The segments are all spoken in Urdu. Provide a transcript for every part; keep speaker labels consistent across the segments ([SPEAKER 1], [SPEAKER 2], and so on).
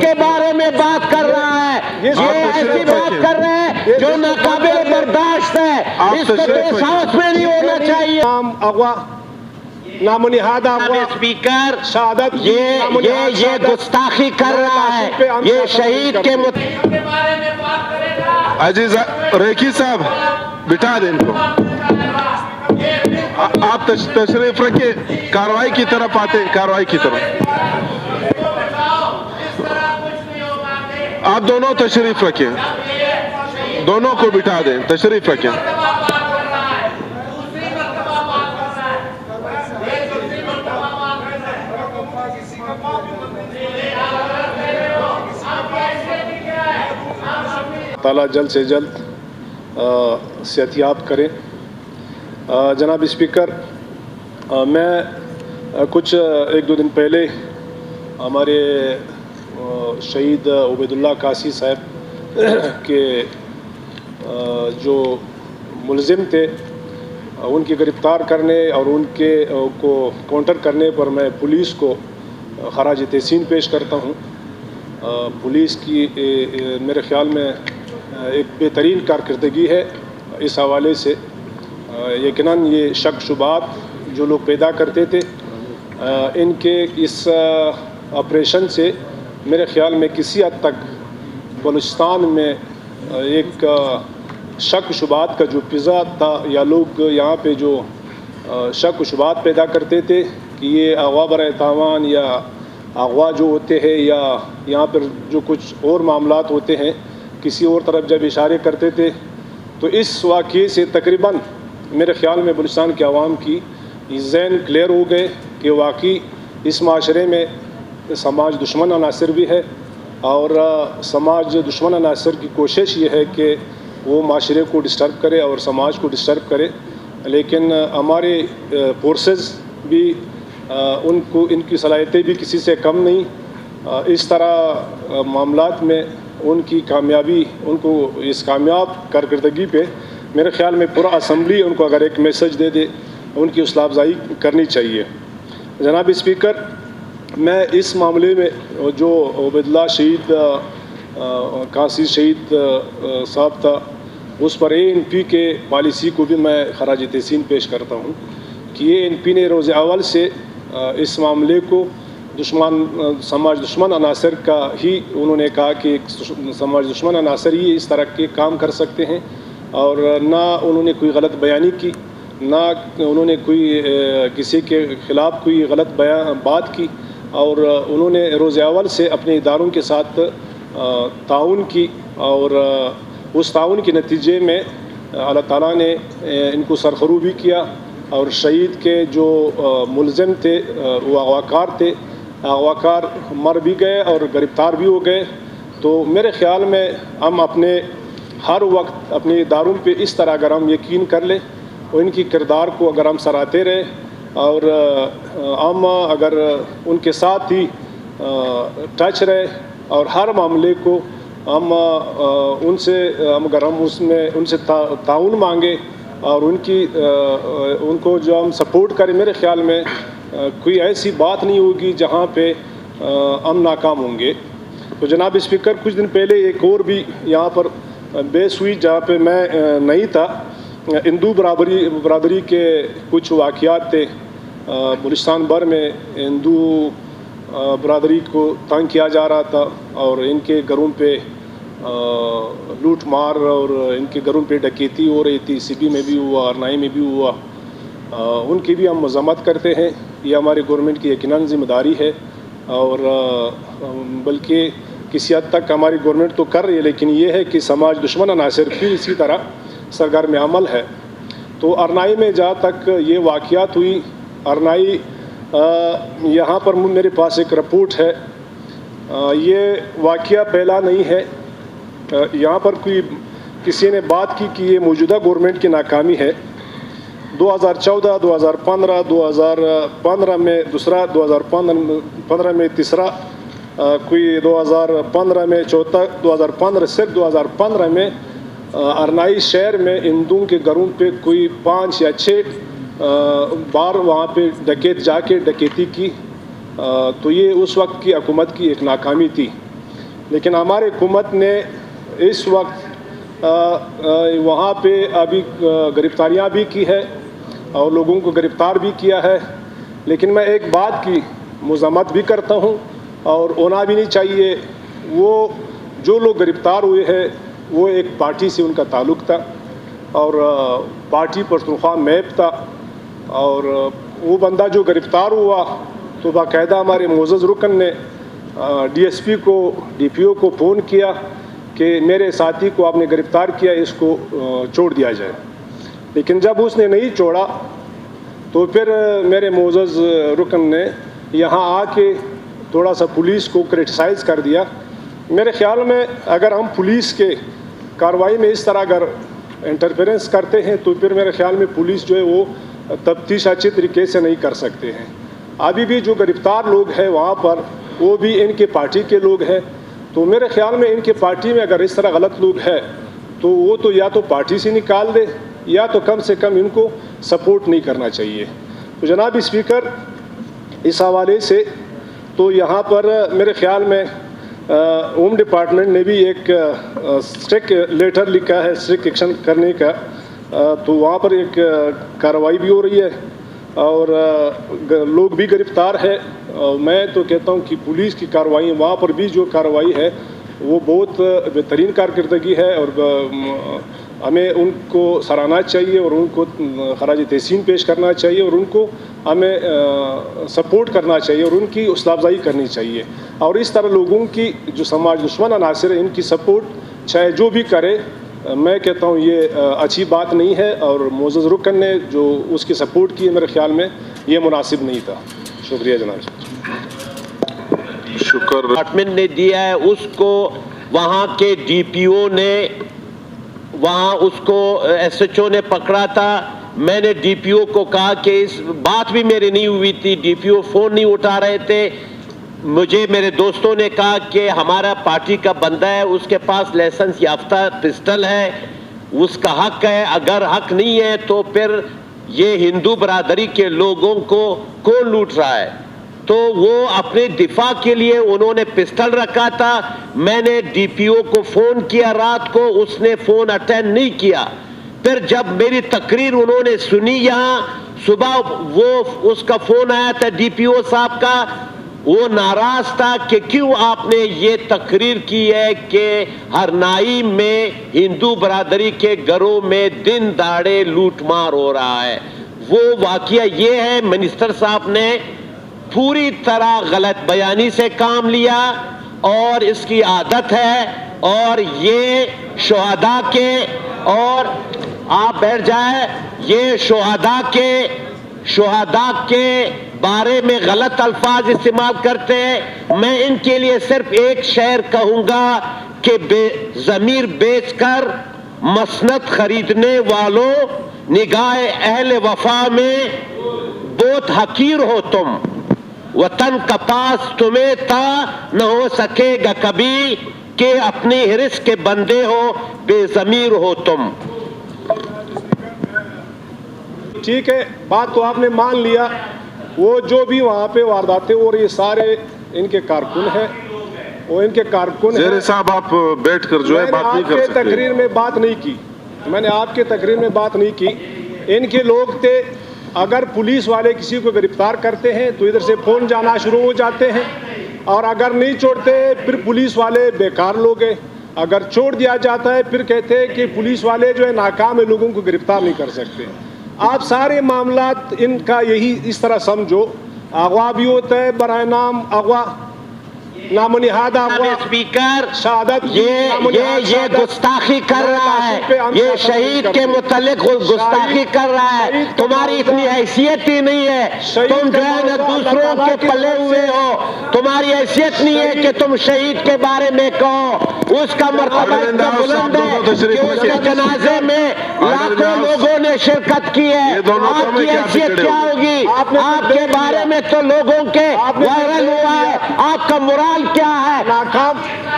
[SPEAKER 1] کے بارے میں بات کر رہا ہے، یہ ایسی بات کر رہے ہیں جو ناقابل برداشت ہے، اس کو پیش ہاؤس میں نہیں ہونا چاہیے۔
[SPEAKER 2] اغوا نام و نہاد اغوا
[SPEAKER 1] اسپیکر
[SPEAKER 2] شہادت
[SPEAKER 1] یہ گستاخی کر رہا ہے، یہ شہید کے
[SPEAKER 3] عزیز ریکی صاحب بٹھا دیں ان کو، آپ تشریف رکھیں، کارروائی کی طرف آتے، کارروائی کی طرف آپ دونوں تشریف رکھیں، دونوں کو بٹھا دیں، تشریف رکھیں۔
[SPEAKER 2] تعالیٰ جلد سے جلد صحت یاب کریں۔ جناب اسپیکر، میں کچھ ایک دو دن پہلے ہمارے شہید عبید اللہ قاسی صاحب کے جو ملزم تھے ان کی گرفتار کرنے اور ان کے کو کاؤنٹر کرنے پر میں پولیس کو خراج تحسین پیش کرتا ہوں۔ پولیس کی میرے خیال میں ایک بہترین کارکردگی ہے۔ اس حوالے سے یقیناً یہ شک شبہات جو لوگ پیدا کرتے تھے، ان کے اس آپریشن سے میرے خیال میں کسی حد تک بلوچستان میں ایک شک شبہات کا جو فضا تھا، یا لوگ یہاں پہ جو شک و شبہات پیدا کرتے تھے کہ یہ اغوا برائے تاوان یا اغوا جو ہوتے ہیں یا یہاں پر جو کچھ اور معاملات ہوتے ہیں کسی اور طرف جب اشارے کرتے تھے، تو اس واقعے سے تقریباً میرے خیال میں بلوچستان کے عوام کی ذہن کلیئر ہو گئے کہ واقعی اس معاشرے میں سماج دشمن عناصر بھی ہے، اور سماج دشمن عناصر کی کوشش یہ ہے کہ وہ معاشرے کو ڈسٹرب کرے اور سماج کو ڈسٹرب کرے، لیکن ہمارے فورسز بھی ان کی صلاحیتیں بھی کسی سے کم نہیں۔ اس طرح معاملات میں ان کی کامیابی، ان کو اس کامیاب کارکردگی پہ میرے خیال میں پورا اسمبلی ان کو اگر ایک میسج دے دے، ان کی حوصلہ افزائی کرنی چاہیے۔ جناب اسپیکر، میں اس معاملے میں جو عبید اللہ شہید قاسی شہید صاحب تھا، اس پر ANP کے پالیسی کو بھی میں خراج تحسین پیش کرتا ہوں کہ ANP نے روز اول سے اس معاملے کو سماج دشمن عناصر کا ہی انہوں نے کہا کہ سماج دشمن عناصر ہی اس طرح کے کام کر سکتے ہیں، اور نہ انہوں نے کوئی غلط بیانی کی، نہ انہوں نے کوئی کسی کے خلاف کوئی غلط بات کی، اور انہوں نے روز اول سے اپنے اداروں کے ساتھ تعاون کی، اور اس تعاون کے نتیجے میں اللہ تعالیٰ نے ان کو سرخرو بھی کیا، اور شہید کے جو ملزم تھے وہ اغواکار تھے، اغواکار مر بھی گئے اور گرفتار بھی ہو گئے۔ تو میرے خیال میں ہم اپنے ہر وقت اپنے اداروں پہ اس طرح اگر ہم یقین کر لیں اور ان کی کردار کو اگر ہم سراہتے رہے، اور ہم اگر ان کے ساتھ ہی ٹچ رہے اور ہر معاملے کو ہم اگر ہم اس میں ان سے تعاون مانگے اور ان کو جو ہم سپورٹ کریں، میرے خیال میں کوئی ایسی بات نہیں ہوگی جہاں پہ ہم ناکام ہوں گے۔ تو جناب اسپیکر، کچھ دن پہلے ایک اور بھی یہاں پر بحث ہوئی جہاں پہ میں نہیں تھا۔ ہندو برادری کے کچھ واقعات تھے، بلوچستان بھر میں ہندو برادری کو تنگ کیا جا رہا تھا، اور ان کے گھروں پہ لوٹ مار اور ان کے گھروں پہ ڈکیتی ہو رہی تھی۔ CB میں بھی ہوا، ارنائی میں بھی ہوا۔ ان کی بھی ہم مذمت کرتے ہیں، یہ ہماری گورنمنٹ کی یقیناً ذمہ داری ہے، اور بلکہ کسی حد تک ہماری گورنمنٹ تو کر رہی ہے، لیکن یہ ہے کہ سماج دشمن عناصر بھی اسی طرح سرگرم عمل ہے۔ تو ارنائی میں جہاں تک یہ واقعات ہوئی، ارنائی یہاں پر میرے پاس ایک رپورٹ ہے، یہ واقعہ پہلا نہیں ہے۔ یہاں پر کسی نے بات کی کہ یہ موجودہ گورنمنٹ کی ناکامی ہے۔ 2014، 2015، 2015 میں دوسرا، 2015 میں تیسرا، کوئی 2015 میں چوتھا، 2015 میں ارنائی شہر میں ہندوؤں کے گھروں پہ کوئی 5 یا 6 بار وہاں پہ ڈکیت جا کے ڈکیتی کی۔ تو یہ اس وقت کی حکومت کی ایک ناکامی تھی۔ لیکن ہماری حکومت نے اس وقت وہاں پہ ابھی گرفتاریاں بھی کی ہے اور لوگوں کو گرفتار بھی کیا ہے، لیکن میں ایک بات کی مذمت بھی کرتا ہوں اور ہونا بھی نہیں چاہیے۔ وہ جو لوگ گرفتار ہوئے ہیں وہ ایک پارٹی سے ان کا تعلق تھا اور پارٹی پختونخوا میپ تھا، اور وہ بندہ جو گرفتار ہوا تو باقاعدہ ہمارے معزز رکن نے ڈی ایس پی کو ڈی پی او کو فون کیا کہ میرے ساتھی کو آپ نے گرفتار کیا، اس کو چھوڑ دیا جائے، لیکن جب اس نے نہیں چھوڑا تو پھر میرے معزز رکن نے یہاں آ کے تھوڑا سا پولیس کو کرٹیسائز کر دیا۔ میرے خیال میں اگر ہم پولیس کے کارروائی میں اس طرح اگر انٹرفیرنس کرتے ہیں تو پھر میرے خیال میں پولیس جو ہے وہ تفتیش اچھے طریقے سے نہیں کر سکتے ہیں۔ ابھی بھی جو گرفتار لوگ ہیں وہاں پر وہ بھی ان کے پارٹی کے لوگ ہیں، تو میرے خیال میں ان کے پارٹی میں اگر اس طرح غلط لوگ ہیں تو وہ تو یا تو پارٹی سے نکال دے یا تو کم سے کم ان کو سپورٹ نہیں کرنا چاہیے۔ تو جناب اسپیکر، اس حوالے سے تو یہاں پر میرے خیال میں ہوم ڈپارٹمنٹ نے بھی ایک اسٹرکٹ لیٹر لکھا ہے اسٹرکٹ ایکشن کرنے کا، تو وہاں پر ایک کارروائی بھی ہو رہی ہے اور لوگ بھی گرفتار ہے۔ میں تو کہتا ہوں کہ پولیس کی کارروائی وہاں پر بھی جو کارروائی ہے وہ بہت بہترین کارکردگی ہے اور ہمیں ان کو سراہنا چاہیے اور ان کو خراج تحسین پیش کرنا چاہیے اور ان کو ہمیں سپورٹ کرنا چاہیے اور ان کی حوصلہ افزائی کرنی چاہیے، اور اس طرح لوگوں کی جو سماج دشمن عناصر ہیں ان کی سپورٹ چاہے جو بھی کرے، میں کہتا ہوں یہ اچھی بات نہیں ہے، اور معزز رکن نے جو اس کی سپورٹ کی ہے میرے خیال میں یہ مناسب نہیں تھا۔ شکریہ جناب۔
[SPEAKER 3] شکر
[SPEAKER 1] ڈپارٹمنٹ نے دیا ہے، اس کو وہاں کے ڈی پی او نے وہاں اس کو ایس ایچ او نے پکڑا تھا۔ میں نے ڈی پی او کو کہا کہ اس بات بھی میری نہیں ہوئی تھی، ڈی پی او فون نہیں اٹھا رہے تھے۔ مجھے میرے دوستوں نے کہا کہ ہمارا پارٹی کا بندہ ہے، اس کے پاس لائسنس یافتہ پسٹل ہے، اس کا حق ہے، اگر حق نہیں ہے تو پھر یہ ہندو برادری کے لوگوں کو کون لوٹ رہا ہے؟ تو وہ اپنے دفاع کے لیے انہوں نے پسٹل رکھا تھا۔ میں نے ڈی پی او کو فون کیا رات کو، اس نے فون اٹینڈ نہیں کیا۔ پھر جب میری تقریر انہوں نے سنی یہاں صبح، وہ اس کا فون آیا تھا ڈی پی او صاحب کا، وہ ناراض تھا کہ کیوں آپ نے یہ تقریر کی ہے کہ ہرنائی میں ہندو برادری کے گھروں میں دن دہاڑے لوٹ مار ہو رہا ہے۔ وہ واقعہ یہ ہے منسٹر صاحب نے پوری طرح غلط بیانی سے کام لیا اور اس کی عادت ہے، اور یہ شہداء کے، اور آپ بیٹھ جائیں، یہ شہداء کے بارے میں غلط الفاظ استعمال کرتے ہیں۔ میں ان کے لیے صرف ایک شعر کہوں گا کہ ضمیر بیچ کر مسند خریدنے والوں، نگاہ اہل وفا میں بہت حقیر ہو تم، وطن کا پاس تمہیں تا نہ ہو سکے گا کبھی، کہ اپنی ہرس کے بندے ہو بے ضمیر ہو تم۔
[SPEAKER 2] ٹھیک ہے، بات تو آپ نے مان لیا۔ وہ جو بھی وہاں پہ وارداتیں ہو رہی، سارے ان کے کارکن ہیں، وہ ان کے کارکن ہیں۔
[SPEAKER 3] زیر صاحب آپ بیٹھ کر جو ہے بات نہیں کر
[SPEAKER 2] میں نے آپ
[SPEAKER 3] سکتے۔
[SPEAKER 2] کے تقریر میں بات نہیں کی، میں نے آپ کے تقریر میں بات نہیں کی۔ ان کے لوگ تھے، اگر پولیس والے کسی کو گرفتار کرتے ہیں تو ادھر سے فون جانا شروع ہو جاتے ہیں، اور اگر نہیں چھوڑتے پھر پولیس والے بیکار لوگ ہیں، اگر چھوڑ دیا جاتا ہے پھر کہتے ہیں کہ پولیس والے جو ہے ناکام ہے، لوگوں کو گرفتار نہیں کر سکتے۔ آپ سارے معاملات ان کا یہی اس طرح سمجھو، اغوا بھی ہوتا ہے برائے نام اغوا، نام و نہاد اغوا،
[SPEAKER 1] اسپیکر
[SPEAKER 2] شہادت،
[SPEAKER 1] یہ گستاخی کر رہا ہے، یہ شہید کے متعلق گستاخی کر رہا ہے۔ تمہاری اتنی حیثیت ہی نہیں ہے، تم جو ہے نا دوسروں کے پلے ہوئے ہو، تمہاری حیثیت نہیں ہے کہ تم شہید کے بارے میں کہو۔ اس کا مرتبہ اتنا بلند ہے کہ اس کے جنازے میں لاکھوں لوگوں نے شرکت کی ہے۔ آپ کی حیثیت کیا ہوگی؟ آپ کے بارے میں تو لوگوں کے وائرل ہوا ہے، آپ کا مراد کیا ہے،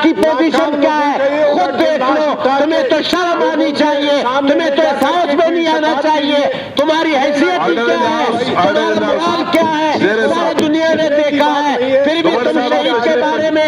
[SPEAKER 1] کی پوزیشن کیا ہے، خود دیکھ لو۔ تمہیں تو شرم آنی چاہیے، تمہیں تو ہاؤس میں نہیں آنا چاہیے۔ تمہاری حیثیت کیا ہے، تمہارا مرال کیا ہے، ساری دنیا نے دیکھا ہے، پھر بھی تم شہید کے بارے میں